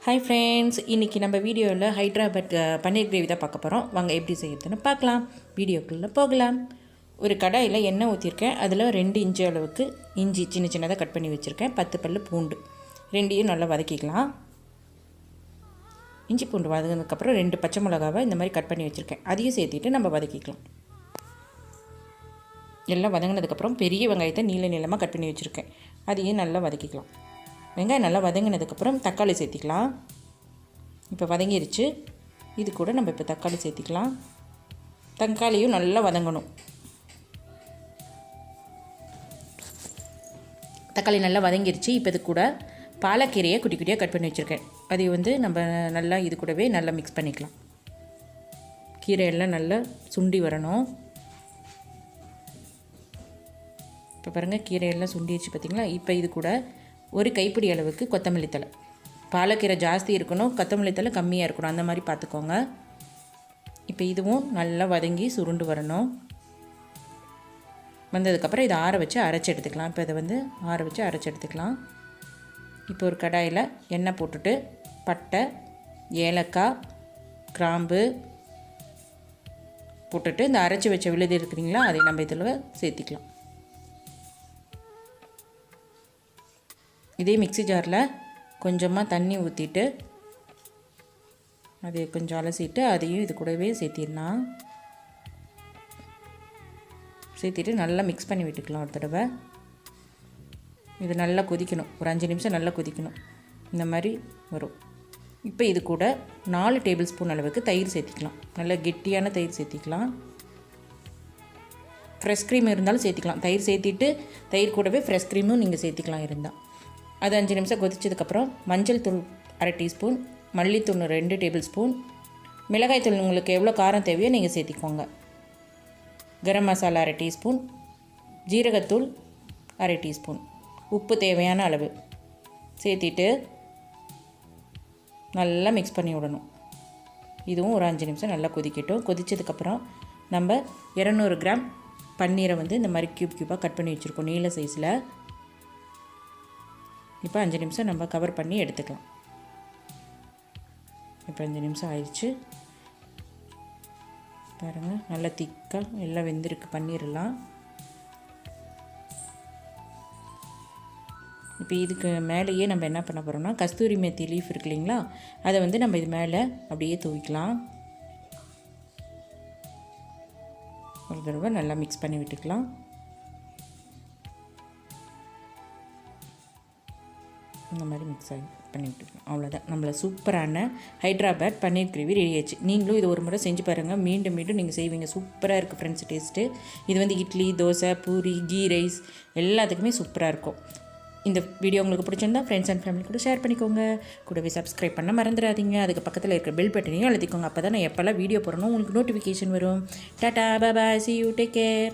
Hi friends, இன்றைக்கி நம்ம வீடியோவில் ஹைட்ராபாத் பன்னீர் கிரேவி தான் பார்க்க போகிறோம். வாங்க எப்படி செய்யறதுன்னு பார்க்கலாம். வீடியோக்குள்ளே போகலாம். ஒரு கடாயில் எண்ணெய் ஊற்றிருக்கேன். அதில் 2 இன்ச்சு அளவுக்கு இஞ்சி சின்ன சின்னதாக கட் பண்ணி வச்சுருக்கேன். 10 பல் பூண்டு ரெண்டையும் நல்லா வதக்கிக்கலாம். இஞ்சி பூண்டு வதங்கினதுக்கப்புறம் 2 பச்சை மிளகாவை இந்த மாதிரி கட் பண்ணி வச்சுருக்கேன். அதையும் சேர்த்துட்டு நம்ம வதக்கிக்கலாம். எல்லாம் வதங்கினதுக்கப்புறம் பெரிய வெங்காயத்தை நீளமாக கட் பண்ணி வச்சுருக்கேன். அதையும் நல்லா வதக்கிக்கலாம். வெங்காயம் நல்லா வதங்கினதுக்கப்புறம் தக்காளி சேர்த்திக்கலாம். இப்போ வதங்கிருச்சு. இது கூட நம்ம இப்போ தக்காளி சேர்த்திக்கலாம். தக்காளியும் நல்லா வதங்கணும். தக்காளி நல்லா வதங்கிருச்சு. இப்போ இது கூட பாலக்கீரையை குட்டி குட்டியாக கட் பண்ணி வச்சுருக்கேன். அதை நம்ம நல்லா இது கூடவே நல்லா மிக்ஸ் பண்ணிக்கலாம். கீரையெல்லாம் நல்லா சுண்டி வரணும். இப்போ பாருங்கள், கீரையெல்லாம் சுண்டிடுச்சு பார்த்திங்களா. இப்போ இது கூட ஒரு கைப்பிடி அளவுக்கு கொத்தமல்லி தழை. பாலக்கீரை ஜாஸ்தி இருக்கணும், கொத்தமல்லி தழை கம்மியாக இருக்கணும், அந்த மாதிரி பார்த்துக்கோங்க. இப்போ இதுவும் நல்லா வதங்கி சுருண்டு வரணும். வந்ததுக்கப்புறம் இதை ஆற வச்சு அரைச்சி எடுத்துக்கலாம். இப்போ இதை ஆற வச்சு அரைச்சி எடுத்துக்கலாம். இப்போ ஒரு கடாயில் எண்ணெய் போட்டுட்டு பட்டை, ஏலக்காய், கிராம்பு போட்டுட்டு இந்த அரைச்சி வச்ச விழுது இருக்கிறீங்களா, அதை நம்ம இதில் சேர்த்திக்கலாம். இதே மிக்ஸி ஜாரில் கொஞ்சமாக தண்ணி ஊற்றிட்டு அதை கொஞ்சம் அலசிட்டு அதையும் இது கூடவே சேர்த்திடலாம். சேர்த்திட்டு நல்லா மிக்ஸ் பண்ணி விட்டுக்கலாம். ஒரு தடவை இது நல்லா கொதிக்கணும். ஒரு 5 நிமிஷம் நல்லா கொதிக்கணும். இந்த மாதிரி வரும். இப்போ இது கூட 4 டேபிள் ஸ்பூன் அளவுக்கு தயிர் சேர்த்திக்கலாம். நல்லா கெட்டியான தயிர் சேர்த்திக்கலாம். ஃப்ரெஷ் க்ரீம் இருந்தாலும் சேர்த்திக்கலாம். தயிர் சேர்த்திட்டு தயிர் கூடவே ஃப்ரெஷ் க்ரீமும் நீங்கள் சேர்த்திக்கலாம் இருந்தால். அது 5 நிமிஷம் கொதிச்சதுக்கப்புறம் மஞ்சள் தூள் 1/2 டீஸ்பூன், மல்லித்தூள் 2 டேபிள் ஸ்பூன், மிளகாய் தூள் உங்களுக்கு எவ்வளோ காரம் தேவையோ நீங்கள் சேர்த்திக்கோங்க, கரம் மசாலா 1/2 டீஸ்பூன், ஜீரகத்தூள் 1/2 டீஸ்பூன், உப்பு தேவையான அளவு சேர்த்திட்டு நல்லா மிக்ஸ் பண்ணி விடணும். இதுவும் ஒரு 5 நிமிஷம் நல்லா கொதிக்கட்டும். கொதித்ததுக்கப்புறம் நம்ம 200 கிராம் பன்னீரை இந்த மாதிரி க்யூபாக கட் பண்ணி வச்சுருக்கோம் நீல சைஸில். இப்போ 5 நிமிஷம் நம்ம கவர் பண்ணி எடுத்துக்கலாம். இப்போ 5 நிமிஷம் ஆயிடுச்சு. பாருங்கள், நல்லா திக்காக எல்லாம் வெந்திருக்கு பன்னீரெல்லாம். இப்போ இதுக்கு மேலேயே நம்ம என்ன பண்ண போகிறோம்னா, கஸ்தூரி மேத்தி லீஃப் இருக்கு இல்லைங்களா, அதை நம்ம இது மேலே அப்படியே தூவிக்கலாம். ஒரு தடவை நல்லா மிக்ஸ் பண்ணி விட்டுக்கலாம். இந்த மாதிரி மிக்ஸ் ஆகி பண்ணி விட்டுக்கலாம். அவ்வளோதான், நம்மளை சூப்பரான ஹைட்ராபாத் பன்னீர் கிரேவி ரெடி ஆச்சு. நீங்களும் இது ஒரு முறை செஞ்சு பாருங்கள். மீண்டும் மீண்டும் நீங்கள் செய்வீங்க. சூப்பராக இருக்குது ஃப்ரெண்ட்ஸ் டேஸ்ட்டு. இது இட்லி, தோசை, பூரி, கீ ரைஸ் எல்லாத்துக்குமே சூப்பராக இருக்கும். இந்த வீடியோ உங்களுக்கு பிடிச்சிருந்தா ஃப்ரெண்ட்ஸ் அண்ட் ஃபேமிலி கூட ஷேர் பண்ணிக்கோங்க. கூடவே சப்ஸ்கிரைப் பண்ண மறந்துடாதீங்க. அதுக்கு பக்கத்தில் இருக்கிற பெல் பட்டனையும் அழுத்திக்கோங்க. அப்போ தான் நான் எப்போல்லாம் வீடியோ போடணும் உங்களுக்கு நோட்டிஃபிகேஷன் வரும். டாடா, பாய், see you, take care.